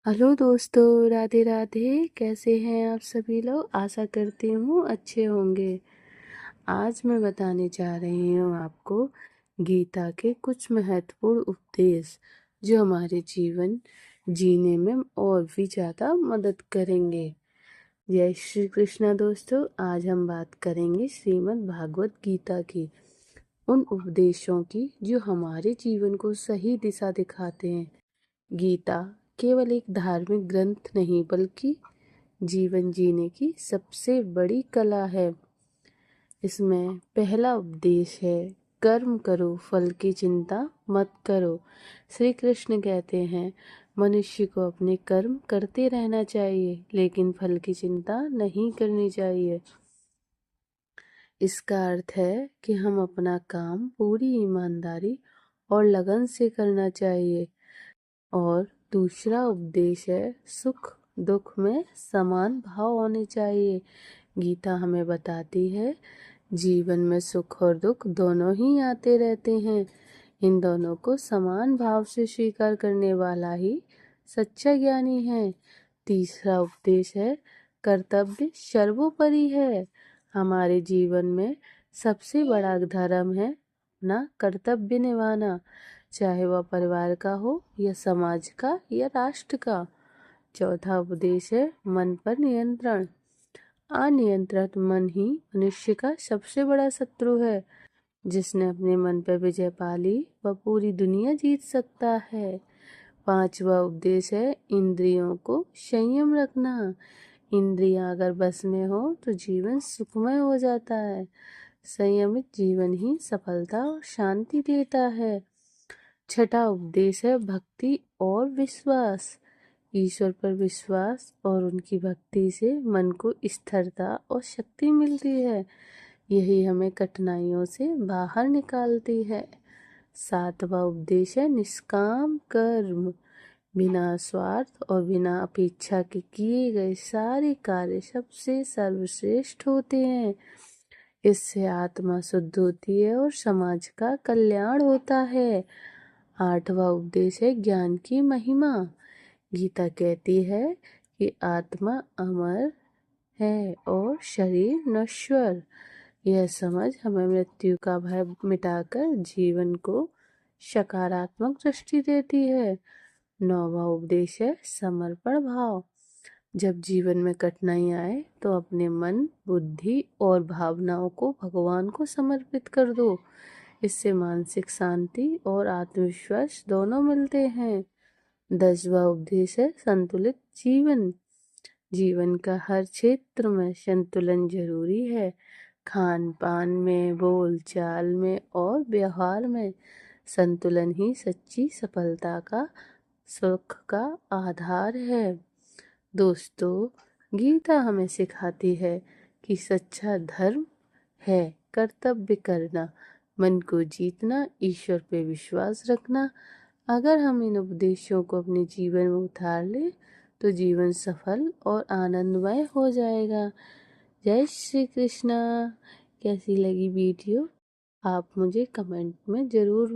Hello दोस्तों, राधे राधे। कैसे हैं आप सभी लोग? आशा करती हूँ अच्छे होंगे। आज मैं बताने जा रही हूँ आपको गीता के कुछ महत्वपूर्ण उपदेश जो हमारे जीवन जीने में और भी ज़्यादा मदद करेंगे। जय श्री कृष्णा दोस्तों। आज हम बात करेंगे श्रीमद् भागवत गीता की, उन उपदेशों की जो हमारे जीवन को सही दिशा दिखाते हैं। गीता केवल एक धार्मिक ग्रंथ नहीं बल्कि जीवन जीने की सबसे बड़ी कला है। इसमें पहला उपदेश है, कर्म करो, फल की चिंता मत करो। श्री कृष्ण कहते हैं मनुष्य को अपने कर्म करते रहना चाहिए लेकिन फल की चिंता नहीं करनी चाहिए। इसका अर्थ है कि हम अपना काम पूरी ईमानदारी और लगन से करना चाहिए। और दूसरा उपदेश है, सुख दुख में समान भाव होने चाहिए। गीता हमें बताती है जीवन में सुख और दुख दोनों ही आते रहते हैं। इन दोनों को समान भाव से स्वीकार करने वाला ही सच्चा ज्ञानी है। तीसरा उपदेश है, कर्तव्य सर्वोपरि है। हमारे जीवन में सबसे बड़ा धर्म है ना कर्तव्य निभाना, चाहे वह परिवार का हो या समाज का या राष्ट्र का। चौथा उपदेश है, मन पर नियंत्रण। अनियंत्रित मन ही मनुष्य का सबसे बड़ा शत्रु है। जिसने अपने मन पर विजय पा ली वह पूरी दुनिया जीत सकता है। पांचवा उपदेश है, इंद्रियों को संयम रखना। इंद्रियां अगर बस में हो तो जीवन सुखमय हो जाता है। संयमित जीवन ही सफलता और शांति देता है। छठा उपदेश है, भक्ति और विश्वास। ईश्वर पर विश्वास और उनकी भक्ति से मन को स्थिरता और शक्ति मिलती है। यही हमें कठिनाइयों से बाहर निकालती है। सातवां उपदेश है, निष्काम कर्म। बिना स्वार्थ और बिना अपेक्षा के किए गए सारे कार्य सबसे सर्वश्रेष्ठ होते हैं। इससे आत्मा शुद्ध होती है और समाज का कल्याण होता है। आठवां उपदेश है, ज्ञान की महिमा। गीता कहती है कि आत्मा अमर है और शरीर नश्वर। यह समझ हमें मृत्यु का भय मिटाकर जीवन को सकारात्मक दृष्टि देती है। नौवां उपदेश है, समर्पण भाव। जब जीवन में कठिनाई आए तो अपने मन, बुद्धि और भावनाओं को भगवान को समर्पित कर दो। इससे मानसिक शांति और आत्मविश्वास दोनों मिलते हैं। 10वां उपदेश है, संतुलित जीवन। जीवन का हर क्षेत्र में संतुलन जरूरी है। खान पान में, बोल चाल में और व्यवहार में संतुलन ही सच्ची सफलता का, सुख का आधार है। दोस्तों, गीता हमें सिखाती है कि सच्चा धर्म है कर्तव्य करना, मन को जीतना, ईश्वर पे विश्वास रखना। अगर हम इन उपदेशों को अपने जीवन में उतार ले तो जीवन सफल और आनंदमय हो जाएगा। जय श्री कृष्णा। कैसी लगी वीडियो आप मुझे कमेंट में ज़रूर